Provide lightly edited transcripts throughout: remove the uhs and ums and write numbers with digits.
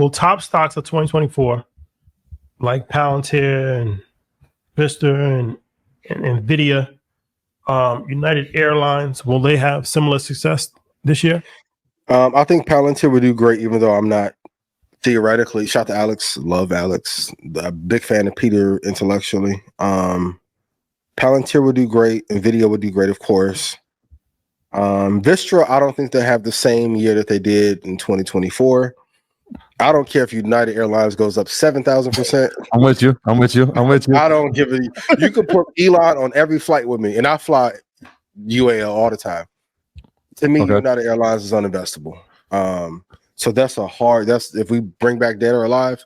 Well, top stocks of 2024, like Palantir and Vista and Nvidia, United Airlines, will they have similar success this year? I think Palantir would do great, even though I'm not theoretically. Shout to Alex, love Alex. A big fan of Peter intellectually. Palantir would do great. Nvidia would do great, of course. Vistra, I don't think they have the same year that they did in 2024. I don't care if United Airlines goes up 7,000%. I'm with you. I don't give it. You can put Elon on every flight with me, and I fly UAL all the time. To me, United Airlines is uninvestable. So that's if we bring back Dead or Alive,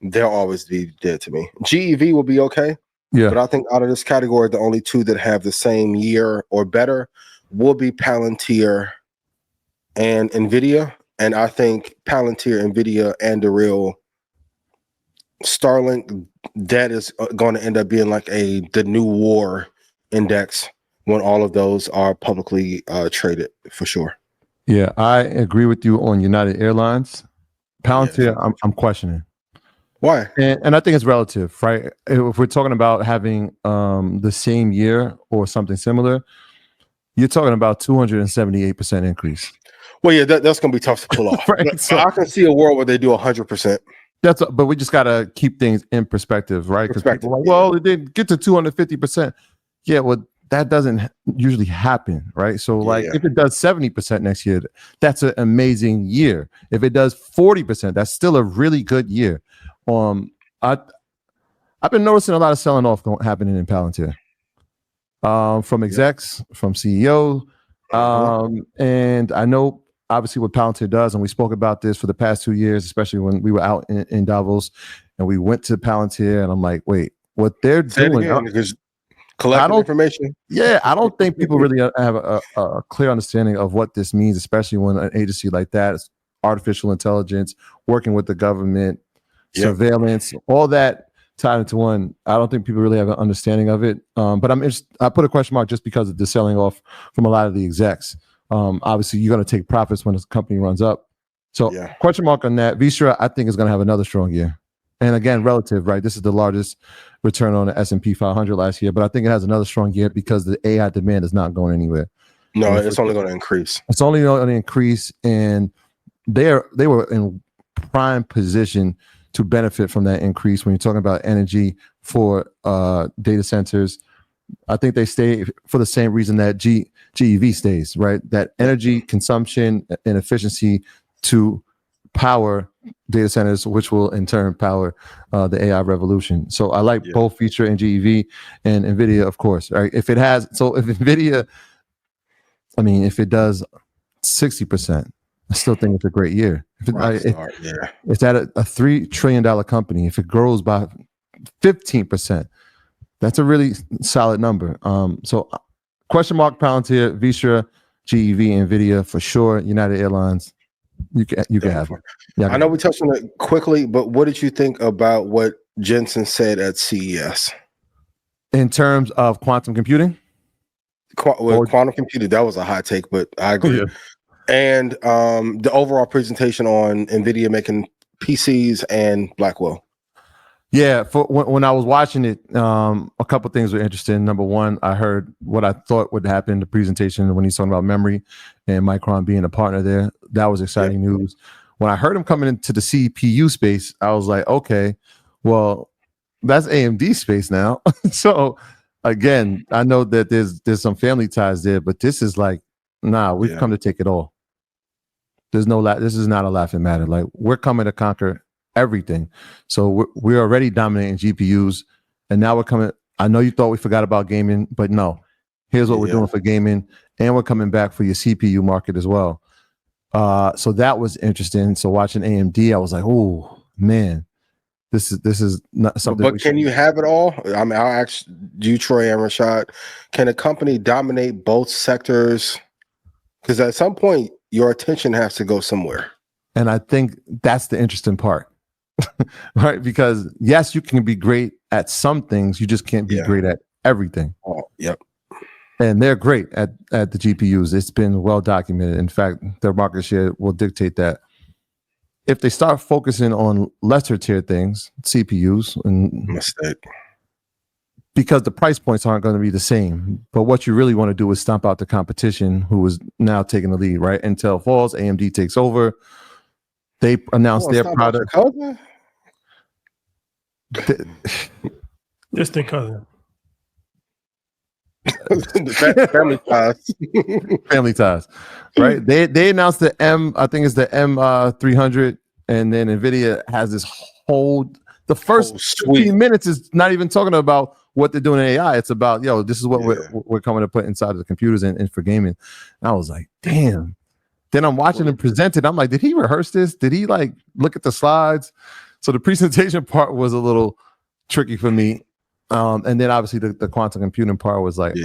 they'll always be dead to me. GEV will be okay. Yeah. But I think out of this category, the only two that have the same year or better will be Palantir and Nvidia. And I think Palantir, Nvidia, and the real Starlink, that is going to end up being like the new war index when all of those are publicly traded, for sure. Yeah, I agree with you on United Airlines. Palantir, yeah. I'm questioning. Why? And I think it's relative, right? If we're talking about having the same year or something similar, you're talking about 278% increase. Well, yeah, that's going to be tough to pull off. Right? So I can see a world where they do 100%. But we just got to keep things in perspective, right? Because people are like, well, it didn't get to 250%. Yeah, well, that doesn't usually happen, right? So, if it does 70% next year, that's an amazing year. If it does 40%, that's still a really good year. I've been noticing a lot of selling off happening in Palantir, from execs, from CEO, and I know obviously what Palantir does, and we spoke about this for the past 2 years, especially when we were out in Davos, and we went to Palantir, and I'm like, wait, what they're doing? Because collecting information. Yeah, I don't think people really have a clear understanding of what this means, especially when an agency like that, artificial intelligence, working with the government, surveillance, all that tied into one. I don't think people really have an understanding of it. But I put a question mark just because of the selling off from a lot of the execs. Obviously, you're going to take profits when this company runs up. So question mark on that. Vista, I think, is going to have another strong year. And again, relative, right? This is the largest return on the S&P 500 last year, but I think it has another strong year because the AI demand is not going anywhere. No, it's only going to increase. It's only going to increase, and they were in prime position to benefit from that increase. When you're talking about energy for data centers, I think they stay for the same reason that GEV stays, right? That energy consumption and efficiency to power data centers, which will in turn power the AI revolution. So I like both Vista and GEV, and Nvidia, of course. Right? If Nvidia, if it does 60%, I still think it's a great year. It's at a $3 trillion company. If it grows by 15%, that's a really solid number. So question mark Palantir, Vista, GEV, Nvidia for sure. United Airlines, you can have it. I know we touched on it quickly, but what did you think about what Jensen said at CES? In terms of quantum computing? Quantum computing, that was a hot take, but I agree. Yeah. And the overall presentation on Nvidia making PCs and Blackwell. Yeah, when I was watching it, a couple of things were interesting. Number one, I heard what I thought would happen in the presentation when he's talking about memory and Micron being a partner there. That was exciting news. When I heard him coming into the CPU space, I was like, okay, well, that's AMD space now. So again, I know that there's some family ties there, but this is like, nah, we've come to take it all. This is not a laughing matter. Like, we're coming to conquer everything. So we're already dominating GPUs, and now we're coming. I know you thought we forgot about gaming, but no. Here's what we're doing for gaming, and we're coming back for your CPU market as well. So that was interesting. So watching AMD, I was like, oh man, this is not something. But can you have it all? I mean, I'll ask you, Troy and Rashad. Can a company dominate both sectors? Because at some point, your attention has to go somewhere. And I think that's the interesting part. Right? Because yes, you can be great at some things, you just can't be great at everything. Oh, yep. And they're great at the GPUs. It's been well documented. In fact, their market share will dictate that. if they start focusing on lesser tier things, CPUs, and Mistake. because the price points aren't going to be the same. But what you really want to do is stomp out the competition who is now taking the lead, right? Intel falls, AMD takes over. They announced their product. Distant cousin. Family ties. Family ties, right? They announced the I think it's the M 300, and then Nvidia has this the first 15 minutes is not even talking about what they're doing in AI. It's about, this is what we're coming to put inside of the computers and for gaming. And I was like, damn. Then I'm watching him present it. I'm like, did he rehearse this? Did he like look at the slides? So the presentation part was a little tricky for me. And then obviously the quantum computing part was like,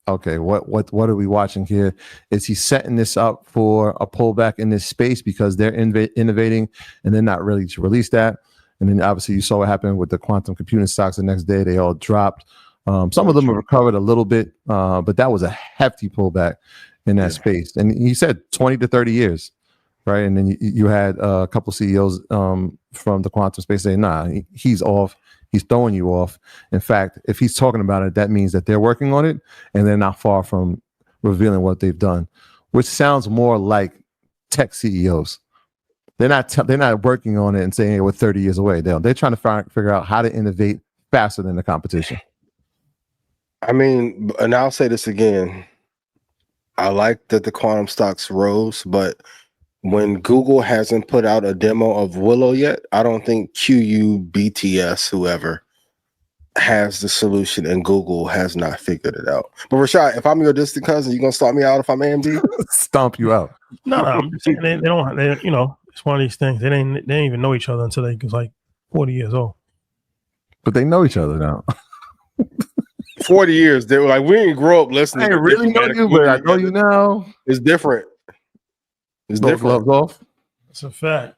okay, what are we watching here? Is he setting this up for a pullback in this space because they're innovating and they're not ready to release that? And then obviously you saw what happened with the quantum computing stocks the next day. They all dropped. Some of them have recovered a little bit, but that was a hefty pullback in that space. And he said 20 to 30 years, right? And then you had a couple CEOs from the quantum space saying, nah, he's off. He's throwing you off. In fact, if he's talking about it, that means that they're working on it and they're not far from revealing what they've done, which sounds more like tech CEOs. They're not working on it and saying, hey, we're 30 years away. They're trying to figure out how to innovate faster than the competition. I mean, and I'll say this again. I like that the quantum stocks rose, but when Google hasn't put out a demo of Willow yet, I don't think BTS, whoever, has the solution, and Google has not figured it out. But Rashad, if I'm your distant cousin, you gonna stomp me out if I'm AMD? Stomp you out. No, I'm just saying they don't. It's one of these things. They didn't even know each other until they was like 40 years old. But they know each other now. 40 years. They were like, we didn't grow up listening. I really know you, but I know you now. It's different. It's Those different. gloves off. It's a fact.